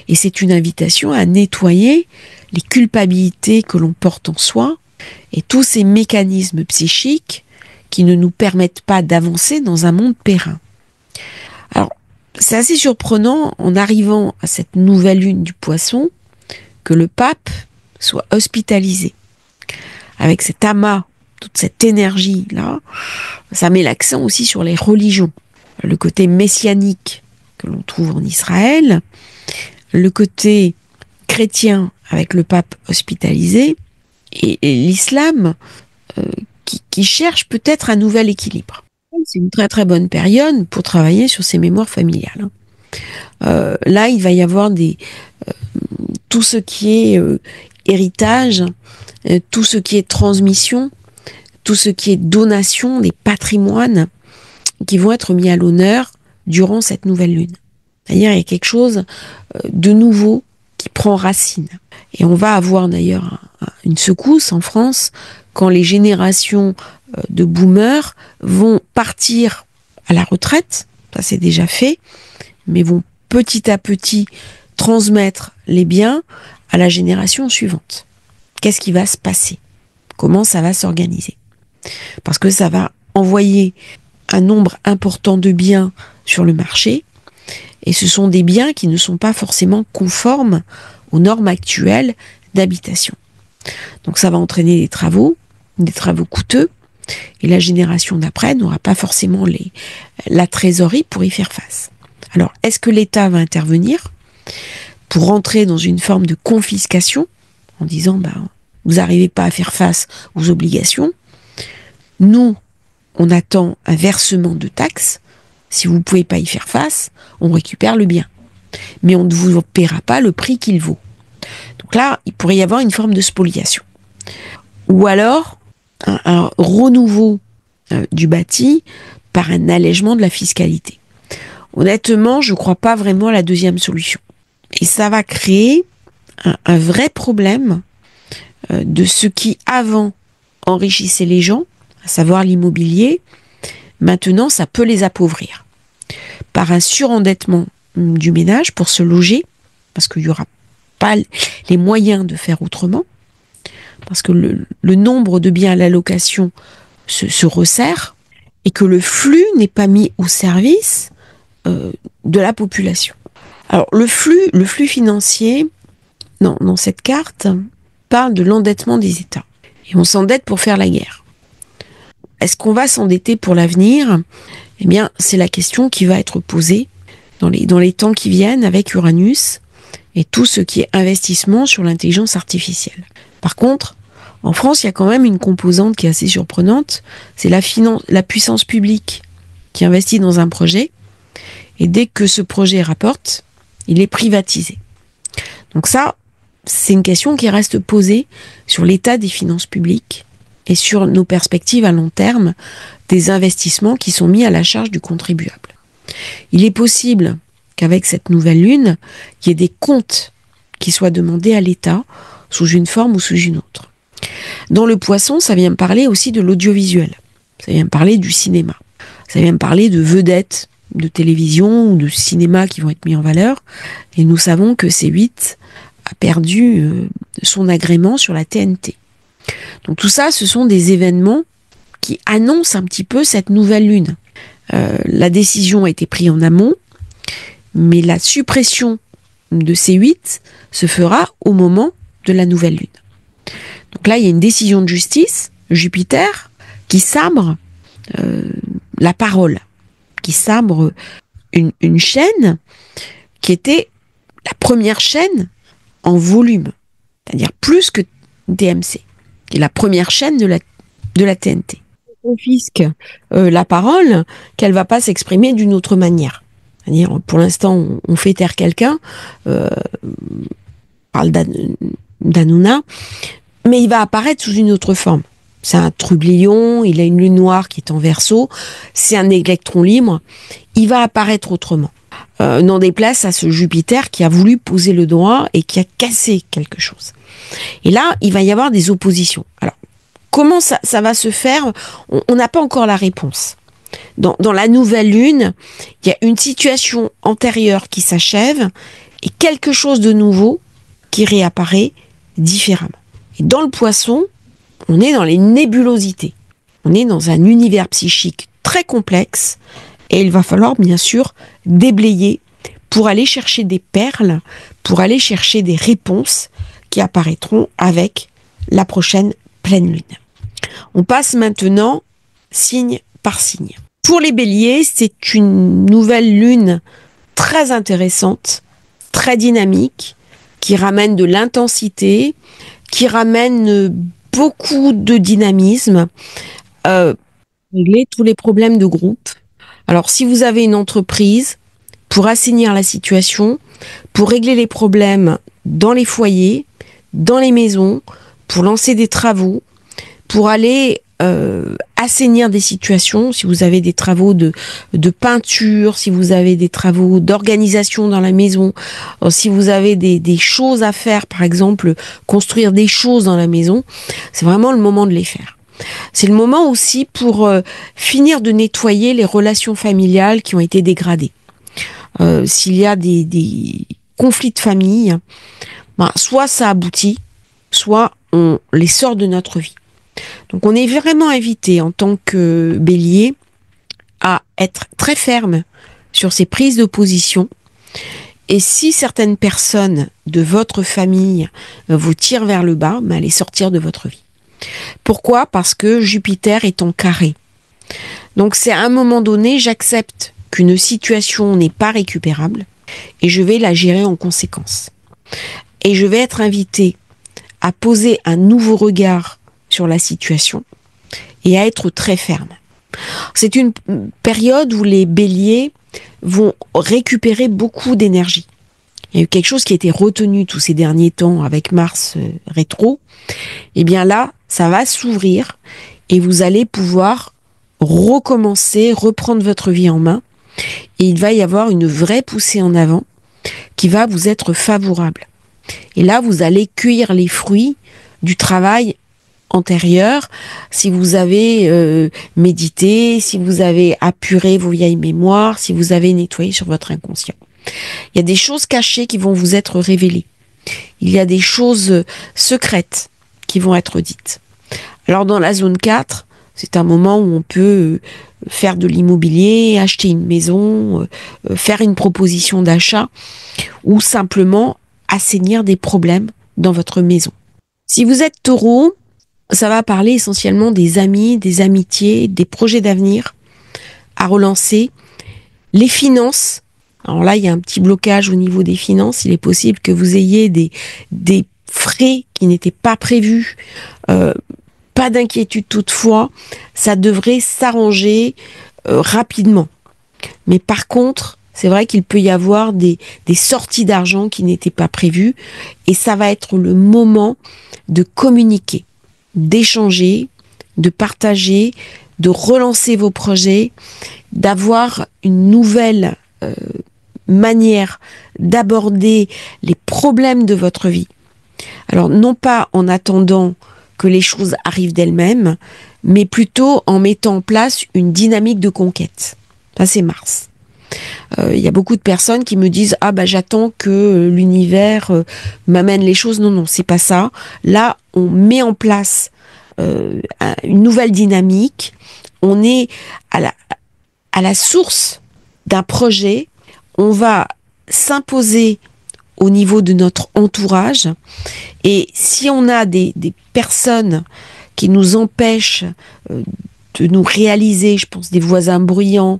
Et c'est une invitation à nettoyer les culpabilités que l'on porte en soi et tous ces mécanismes psychiques qui ne nous permettent pas d'avancer dans un monde périn. Alors, c'est assez surprenant en arrivant à cette nouvelle lune du Poisson que le pape soit hospitalisé. Avec cet amas, toute cette énergie-là, ça met l'accent aussi sur les religions. Le côté messianique que l'on trouve en Israël, le côté chrétien avec le pape hospitalisé, et l'islam qui cherche peut-être un nouvel équilibre. C'est une très très bonne période pour travailler sur ses mémoires familiales. Là, il va y avoir tout ce qui est héritage, tout ce qui est transmission, tout ce qui est donation, des patrimoines qui vont être mis à l'honneur durant cette nouvelle lune. C'est-à-dire, il y a quelque chose de nouveau qui prend racine. Et on va avoir d'ailleurs une secousse en France quand les générations de boomers vont partir à la retraite, ça c'est déjà fait, mais vont petit à petit transmettre les biens à la génération suivante. Qu'est-ce qui va se passer? Comment ça va s'organiser? Parce que ça va envoyer un nombre important de biens sur le marché, et ce sont des biens qui ne sont pas forcément conformes aux normes actuelles d'habitation. Donc ça va entraîner des travaux coûteux, et la génération d'après n'aura pas forcément la trésorerie pour y faire face. Alors, est-ce que l'État va intervenir pour rentrer dans une forme de confiscation en disant vous n'arrivez pas à faire face aux obligations, nous, on attend un versement de taxes, si vous ne pouvez pas y faire face, on récupère le bien. Mais on ne vous paiera pas le prix qu'il vaut. Donc là, il pourrait y avoir une forme de spoliation. Ou alors, un renouveau du bâti par un allègement de la fiscalité. Honnêtement, je ne crois pas vraiment à la deuxième solution. Et ça va créer un vrai problème de ce qui, avant, enrichissait les gens, à savoir l'immobilier. Maintenant, ça peut les appauvrir. Par un surendettement du ménage pour se loger, parce qu'il n'y aura pas les moyens de faire autrement, parce que le nombre de biens à la location se resserre, et que le flux n'est pas mis au service de la population. Alors le flux financier, dans cette carte, parle de l'endettement des États. Et on s'endette pour faire la guerre. Est-ce qu'on va s'endetter pour l'avenir? Eh bien, c'est la question qui va être posée dans les temps qui viennent avec Uranus et tout ce qui est investissement sur l'intelligence artificielle. Par contre, en France, il y a quand même une composante qui est assez surprenante, c'est la puissance publique qui investit dans un projet, et dès que ce projet rapporte, il est privatisé. Donc ça, c'est une question qui reste posée sur l'état des finances publiques et sur nos perspectives à long terme des investissements qui sont mis à la charge du contribuable. Il est possible qu'avec cette nouvelle lune, il y ait des comptes qui soient demandés à l'État sous une forme ou sous une autre. Dans le Poisson, ça vient me parler aussi de l'audiovisuel. Ça vient me parler du cinéma. Ça vient me parler de vedettes de télévision ou de cinéma qui vont être mis en valeur. Et nous savons que C8 a perdu son agrément sur la TNT. Donc tout ça, ce sont des événements qui annoncent un petit peu cette nouvelle lune. La décision a été prise en amont, mais la suppression de C8 se fera au moment de la nouvelle lune. Donc là, il y a une décision de justice, Jupiter, qui sabre la parole, qui sabre une chaîne qui était la première chaîne en volume, c'est-à-dire plus que TMC, qui est la première chaîne de la TNT. On confisque la parole, qu'elle ne va pas s'exprimer d'une autre manière. C'est-à-dire, pour l'instant, on fait taire quelqu'un, on parle d'Hanouna, mais il va apparaître sous une autre forme. C'est un trublion, il a une lune noire qui est en Verseau, c'est un électron libre, il va apparaître autrement. N'en déplace à ce Jupiter qui a voulu poser le doigt et qui a cassé quelque chose. Et là, il va y avoir des oppositions. Alors, comment ça va se faire? On n'a pas encore la réponse. Dans la nouvelle lune, il y a une situation antérieure qui s'achève et quelque chose de nouveau qui réapparaît différemment. Et dans le Poisson, on est dans les nébulosités. On est dans un univers psychique très complexe et il va falloir bien sûr déblayer pour aller chercher des perles, pour aller chercher des réponses qui apparaîtront avec la prochaine pleine lune. On passe maintenant signe par signe. Pour les béliers, c'est une nouvelle lune très intéressante, très dynamique, qui ramène de l'intensité, qui ramène beaucoup de dynamisme, régler tous les problèmes de groupe. Alors, si vous avez une entreprise, pour assainir la situation, pour régler les problèmes dans les foyers, dans les maisons, pour lancer des travaux, pour aller assainir des situations, si vous avez des travaux de peinture, si vous avez des travaux d'organisation dans la maison, si vous avez des choses à faire, par exemple, construire des choses dans la maison, c'est vraiment le moment de les faire. C'est le moment aussi pour finir de nettoyer les relations familiales qui ont été dégradées. S'il y a des conflits de famille, soit ça aboutit, soit on les sort de notre vie. Donc on est vraiment invité en tant que bélier à être très ferme sur ses prises de position. Et si certaines personnes de votre famille vous tirent vers le bas, les sortir de votre vie. Pourquoi ? Parce que Jupiter est en carré. Donc c'est à un moment donné, j'accepte qu'une situation n'est pas récupérable et je vais la gérer en conséquence. Et je vais être invité à poser un nouveau regard sur la situation et à être très ferme. C'est une période où les béliers vont récupérer beaucoup d'énergie. Il y a eu quelque chose qui a été retenu tous ces derniers temps avec Mars rétro. Et bien là, ça va s'ouvrir et vous allez pouvoir recommencer, reprendre votre vie en main. Et il va y avoir une vraie poussée en avant qui va vous être favorable. Et là, vous allez cueillir les fruits du travail antérieur, si vous avez médité, si vous avez apuré vos vieilles mémoires, si vous avez nettoyé sur votre inconscient. Il y a des choses cachées qui vont vous être révélées. Il y a des choses secrètes qui vont être dites. Alors dans la zone 4, c'est un moment où on peut faire de l'immobilier, acheter une maison, faire une proposition d'achat ou simplement assainir des problèmes dans votre maison. Si vous êtes taureau, ça va parler essentiellement des amis, des amitiés, des projets d'avenir à relancer. Les finances, alors là il y a un petit blocage au niveau des finances, il est possible que vous ayez des frais qui n'étaient pas prévus, pas d'inquiétude toutefois, ça devrait s'arranger rapidement. Mais par contre, c'est vrai qu'il peut y avoir des sorties d'argent qui n'étaient pas prévues et ça va être le moment de communiquer, d'échanger, de partager, de relancer vos projets, d'avoir une nouvelle manière d'aborder les problèmes de votre vie. Alors non pas en attendant que les choses arrivent d'elles-mêmes, mais plutôt en mettant en place une dynamique de conquête. Ça c'est Mars. Il y a beaucoup de personnes qui me disent j'attends que l'univers m'amène les choses. Non, c'est pas ça. Là, on met en place une nouvelle dynamique. On est à la source d'un projet. On va s'imposer au niveau de notre entourage. Et si on a des personnes qui nous empêchent de nous réaliser, je pense des voisins bruyants,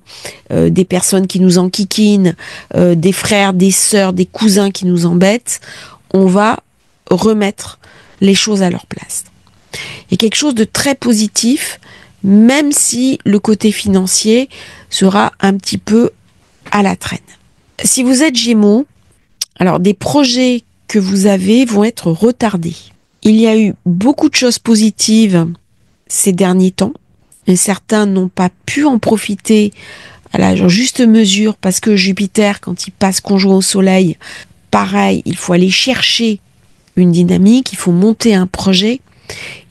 des personnes qui nous enquiquinent, des frères, des sœurs, des cousins qui nous embêtent, on va remettre les choses à leur place. Il y a quelque chose de très positif, même si le côté financier sera un petit peu à la traîne. Si vous êtes Gémeaux, alors des projets que vous avez vont être retardés. Il y a eu beaucoup de choses positives ces derniers temps. Et certains n'ont pas pu en profiter à la juste mesure parce que Jupiter, quand il passe conjoint au Soleil, pareil, il faut aller chercher une dynamique, il faut monter un projet,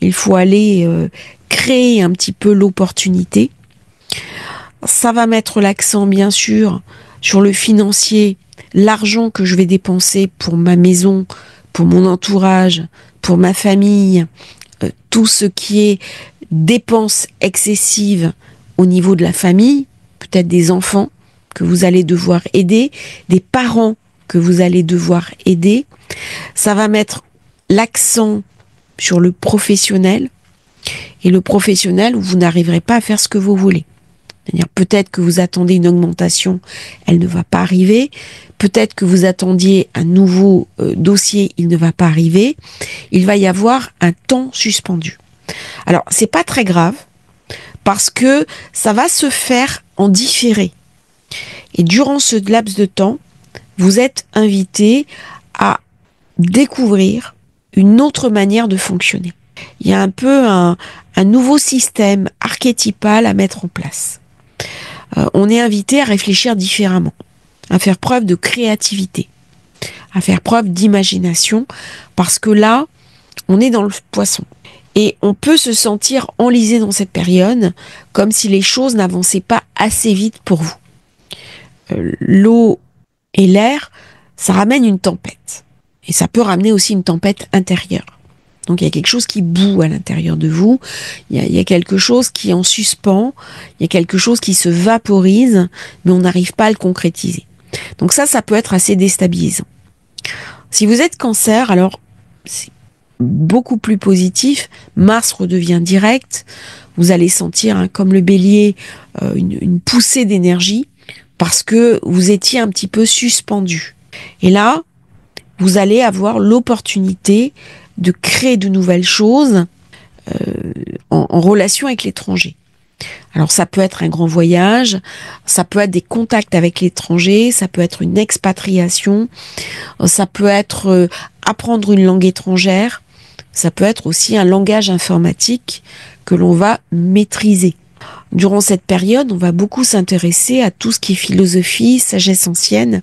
il faut aller créer un petit peu l'opportunité. Ça va mettre l'accent, bien sûr, sur le financier, l'argent que je vais dépenser pour ma maison, pour mon entourage, pour ma famille, tout ce qui est dépenses excessives au niveau de la famille, peut-être des enfants que vous allez devoir aider, des parents que vous allez devoir aider. Ça va mettre l'accent sur le professionnel et le professionnel où vous n'arriverez pas à faire ce que vous voulez. C'est-à-dire peut-être que vous attendez une augmentation, elle ne va pas arriver. Peut-être que vous attendiez un nouveau dossier, il ne va pas arriver. Il va y avoir un temps suspendu. Alors, c'est pas très grave parce que ça va se faire en différé. Et durant ce laps de temps, vous êtes invité à découvrir une autre manière de fonctionner. Il y a un peu un nouveau système archétypal à mettre en place. On est invité à réfléchir différemment, à faire preuve de créativité, à faire preuve d'imagination, parce que là, on est dans le poisson. Et on peut se sentir enlisé dans cette période, comme si les choses n'avançaient pas assez vite pour vous. L'eau et l'air, ça ramène une tempête. Et ça peut ramener aussi une tempête intérieure. Donc il y a quelque chose qui bout à l'intérieur de vous, il y a quelque chose qui est en suspens, il y a quelque chose qui se vaporise, mais on n'arrive pas à le concrétiser. Donc ça peut être assez déstabilisant. Si vous êtes Cancer, alors c'est beaucoup plus positif. Mars redevient direct. Vous allez sentir, comme le Bélier, une poussée d'énergie parce que vous étiez un petit peu suspendu. Et là, vous allez avoir l'opportunité de créer de nouvelles choses en relation avec l'étranger. Alors ça peut être un grand voyage, ça peut être des contacts avec l'étranger, ça peut être une expatriation, ça peut être apprendre une langue étrangère, ça peut être aussi un langage informatique que l'on va maîtriser. Durant cette période, on va beaucoup s'intéresser à tout ce qui est philosophie, sagesse ancienne,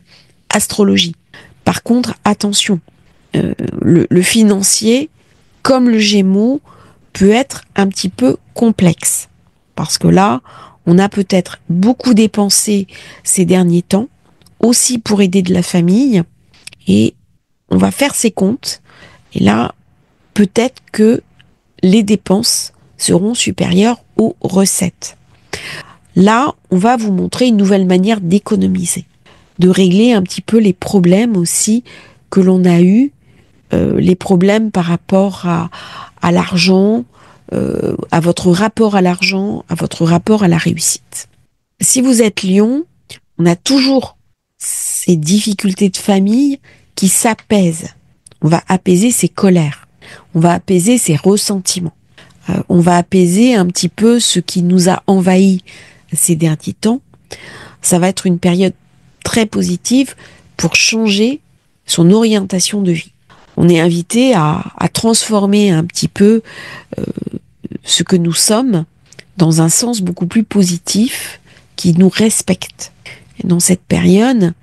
astrologie. Par contre, attention, le financier, comme le Gémeaux, peut être un petit peu complexe. Parce que là, on a peut-être beaucoup dépensé ces derniers temps, aussi pour aider de la famille, et on va faire ses comptes, et là, peut-être que les dépenses seront supérieures aux recettes. Là, on va vous montrer une nouvelle manière d'économiser, de régler un petit peu les problèmes aussi que l'on a eu, les problèmes par rapport à l'argent, à votre rapport à l'argent, à votre rapport à la réussite. Si vous êtes Lion, on a toujours ces difficultés de famille qui s'apaisent. On va apaiser ses colères, on va apaiser ses ressentiments, on va apaiser un petit peu ce qui nous a envahis ces derniers temps. Ça va être une période très positive pour changer son orientation de vie. On est invité à transformer un petit peu ce que nous sommes dans un sens beaucoup plus positif qui nous respecte. Et dans cette période,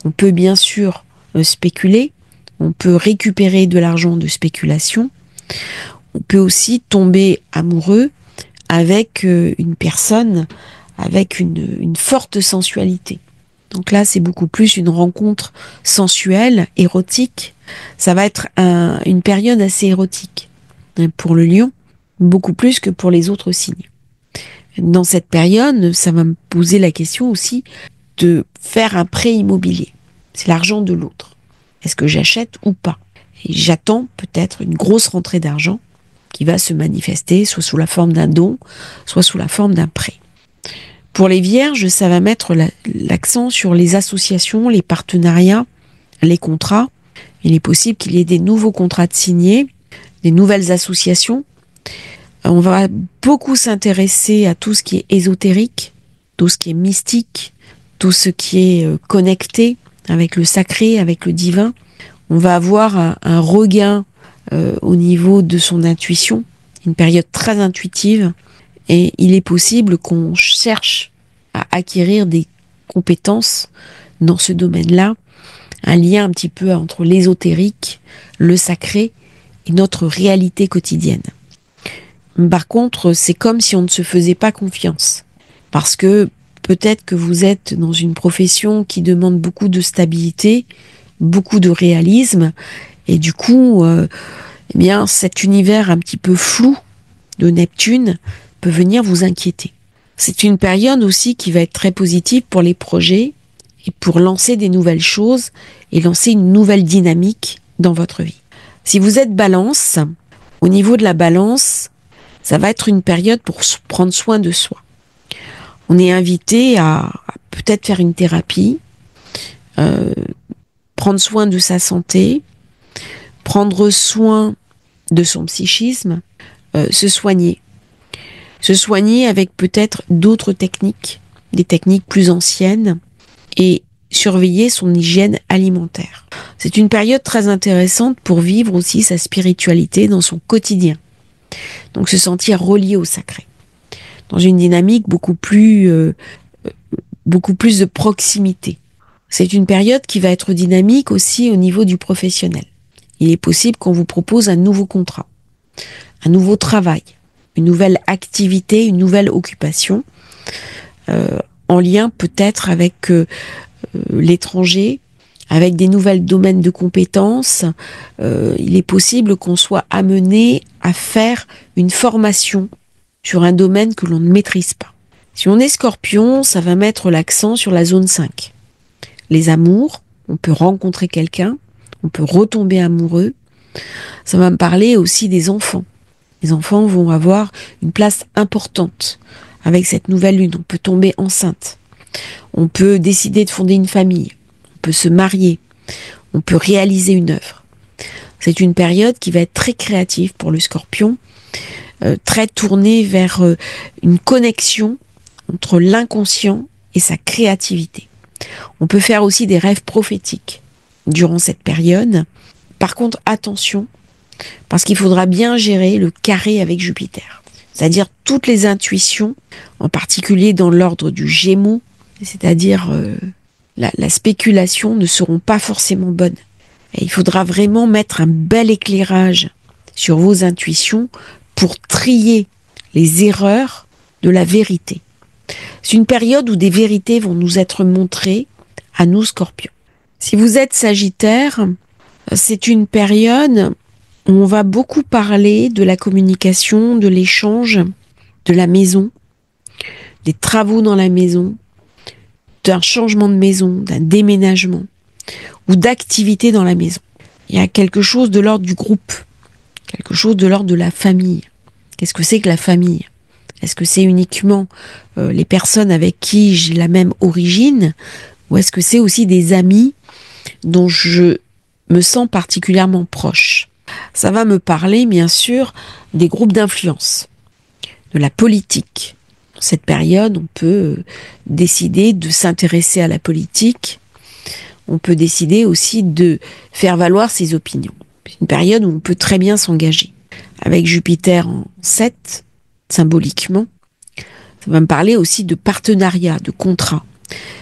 on peut bien sûr spéculer, on peut récupérer de l'argent de spéculation, on peut aussi tomber amoureux avec une personne avec une forte sensualité. Donc là, c'est beaucoup plus une rencontre sensuelle, érotique. Ça va être une période assez érotique pour le Lion, beaucoup plus que pour les autres signes. Dans cette période, ça va me poser la question aussi de faire un prêt immobilier. C'est l'argent de l'autre. Est-ce que j'achète ou pas? Et j'attends peut-être une grosse rentrée d'argent qui va se manifester soit sous la forme d'un don, soit sous la forme d'un prêt. Pour les Vierges, ça va mettre l'accent sur les associations, les partenariats, les contrats. Il est possible qu'il y ait des nouveaux contrats de signés, des nouvelles associations. On va beaucoup s'intéresser à tout ce qui est ésotérique, tout ce qui est mystique, tout ce qui est connecté avec le sacré, avec le divin. On va avoir un regain au niveau de son intuition, une période très intuitive. Et il est possible qu'on cherche à acquérir des compétences dans ce domaine-là, un lien un petit peu entre l'ésotérique, le sacré et notre réalité quotidienne. Par contre, c'est comme si on ne se faisait pas confiance, parce que peut-être que vous êtes dans une profession qui demande beaucoup de stabilité, beaucoup de réalisme, et du coup, eh bien, cet univers un petit peu flou de Neptune peut venir vous inquiéter. C'est une période aussi qui va être très positive pour les projets et pour lancer des nouvelles choses et lancer une nouvelle dynamique dans votre vie. Si vous êtes Balance, au niveau de la Balance, ça va être une période pour prendre soin de soi. On est invité à peut-être faire une thérapie, prendre soin de sa santé, prendre soin de son psychisme, se soigner. Se soigner avec peut-être d'autres techniques, des techniques plus anciennes, et surveiller son hygiène alimentaire. C'est une période très intéressante pour vivre aussi sa spiritualité dans son quotidien. Donc se sentir relié au sacré. Dans une dynamique beaucoup plus de proximité. C'est une période qui va être dynamique aussi au niveau du professionnel. Il est possible qu'on vous propose un nouveau contrat, un nouveau travail, une nouvelle activité, une nouvelle occupation, en lien peut-être avec l'étranger, avec des nouvelles domaines de compétences. Il est possible qu'on soit amené à faire une formation sur un domaine que l'on ne maîtrise pas. Si on est Scorpion, ça va mettre l'accent sur la zone 5. Les amours, on peut rencontrer quelqu'un, on peut retomber amoureux. Ça va me parler aussi des enfants. Les enfants vont avoir une place importante avec cette nouvelle lune. On peut tomber enceinte. On peut décider de fonder une famille. On peut se marier. On peut réaliser une œuvre. C'est une période qui va être très créative pour le Scorpion, très tournée vers une connexion entre l'inconscient et sa créativité. On peut faire aussi des rêves prophétiques durant cette période. Par contre, attention, parce qu'il faudra bien gérer le carré avec Jupiter. C'est-à-dire toutes les intuitions, en particulier dans l'ordre du Gémeaux, c'est-à-dire la spéculation, ne seront pas forcément bonnes. Et il faudra vraiment mettre un bel éclairage sur vos intuitions pour trier les erreurs de la vérité. C'est une période où des vérités vont nous être montrées à nous, Scorpions. Si vous êtes Sagittaire, c'est une période où on va beaucoup parler de la communication, de l'échange, de la maison, des travaux dans la maison, d'un changement de maison, d'un déménagement ou d'activité dans la maison. Il y a quelque chose de l'ordre du groupe, quelque chose de l'ordre de la famille. Qu'est-ce que c'est que la famille ? Est-ce que c'est uniquement les personnes avec qui j'ai la même origine, ou est-ce que c'est aussi des amis dont je me sens particulièrement proche ? Ça va me parler, bien sûr, des groupes d'influence, de la politique. Dans cette période, on peut décider de s'intéresser à la politique. On peut décider aussi de faire valoir ses opinions. C'est une période où on peut très bien s'engager. Avec Jupiter en 7, symboliquement, ça va me parler aussi de partenariat, de contrat.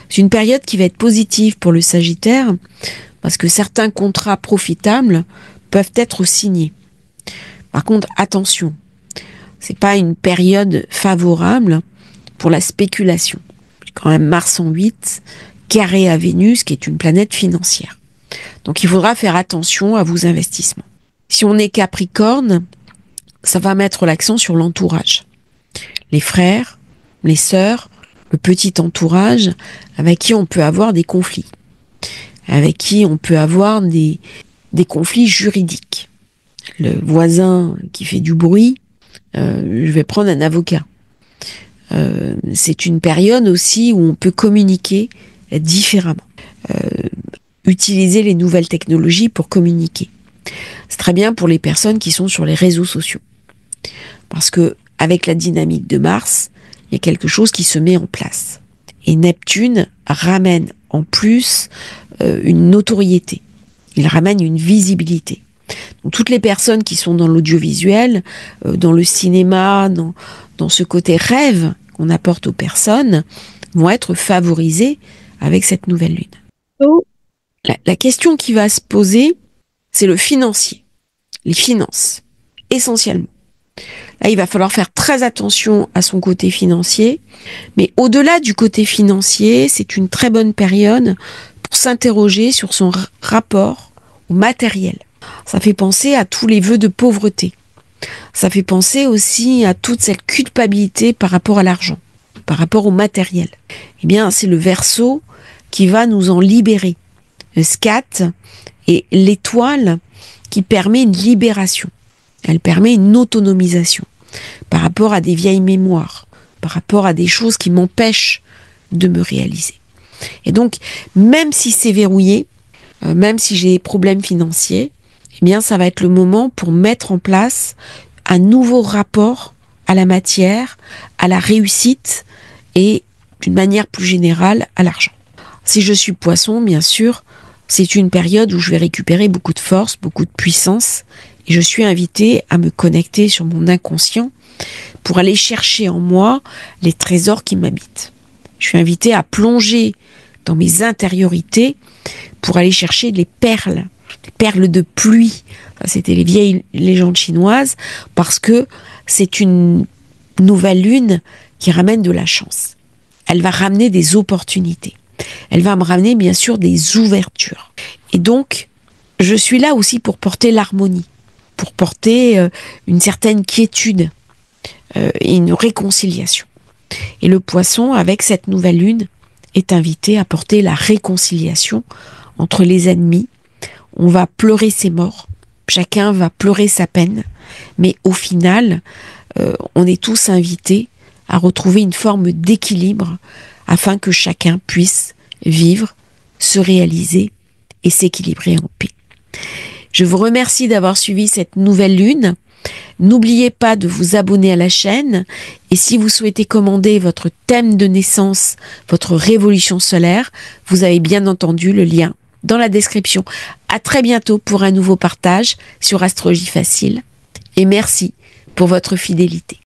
C'est une période qui va être positive pour le Sagittaire, parce que certains contrats profitables peuvent être signés. Par contre, attention, c'est pas une période favorable pour la spéculation. Quand même Mars en 8, carré à Vénus, qui est une planète financière. Donc il faudra faire attention à vos investissements. Si on est Capricorne, ça va mettre l'accent sur l'entourage. Les frères, les sœurs, le petit entourage avec qui on peut avoir des conflits. Avec qui on peut avoir des conflits juridiques. Le voisin qui fait du bruit, je vais prendre un avocat. C'est une période aussi où on peut communiquer différemment. Utiliser les nouvelles technologies pour communiquer. C'est très bien pour les personnes qui sont sur les réseaux sociaux. Parce que avec la dynamique de Mars, il y a quelque chose qui se met en place. Et Neptune ramène en plus une notoriété. Il ramène une visibilité. Donc, toutes les personnes qui sont dans l'audiovisuel, dans le cinéma, dans ce côté rêve qu'on apporte aux personnes, vont être favorisées avec cette nouvelle lune. La question qui va se poser, c'est le financier, les finances, essentiellement. Là, il va falloir faire très attention à son côté financier, mais au-delà du côté financier, c'est une très bonne période pour s'interroger sur son rapport au matériel. Ça fait penser à tous les vœux de pauvreté. Ça fait penser aussi à toute cette culpabilité par rapport à l'argent, par rapport au matériel. Eh bien, c'est le Verseau qui va nous en libérer. Le scat est l'étoile qui permet une libération. Elle permet une autonomisation par rapport à des vieilles mémoires, par rapport à des choses qui m'empêchent de me réaliser. Et donc, même si c'est verrouillé, même si j'ai des problèmes financiers, eh bien, ça va être le moment pour mettre en place un nouveau rapport à la matière, à la réussite et, d'une manière plus générale, à l'argent. Si je suis poisson, bien sûr, c'est une période où je vais récupérer beaucoup de force, beaucoup de puissance, et je suis invitée à me connecter sur mon inconscient pour aller chercher en moi les trésors qui m'habitent. Je suis invitée à plonger dans mes intériorités pour aller chercher des perles de pluie. Ça, c'était les vieilles légendes chinoises, parce que c'est une nouvelle lune qui ramène de la chance. Elle va ramener des opportunités. Elle va me ramener, bien sûr, des ouvertures. Et donc, je suis là aussi pour porter l'harmonie, pour porter une certaine quiétude et une réconciliation. Et le poisson, avec cette nouvelle lune, est invité à porter la réconciliation entre les ennemis. On va pleurer ses morts, chacun va pleurer sa peine, mais au final, on est tous invités à retrouver une forme d'équilibre afin que chacun puisse vivre, se réaliser et s'équilibrer en paix. Je vous remercie d'avoir suivi cette nouvelle lune. N'oubliez pas de vous abonner à la chaîne, et si vous souhaitez commander votre thème de naissance, votre révolution solaire, vous avez bien entendu le lien dans la description. À très bientôt pour un nouveau partage sur Astrologie Facile, et merci pour votre fidélité.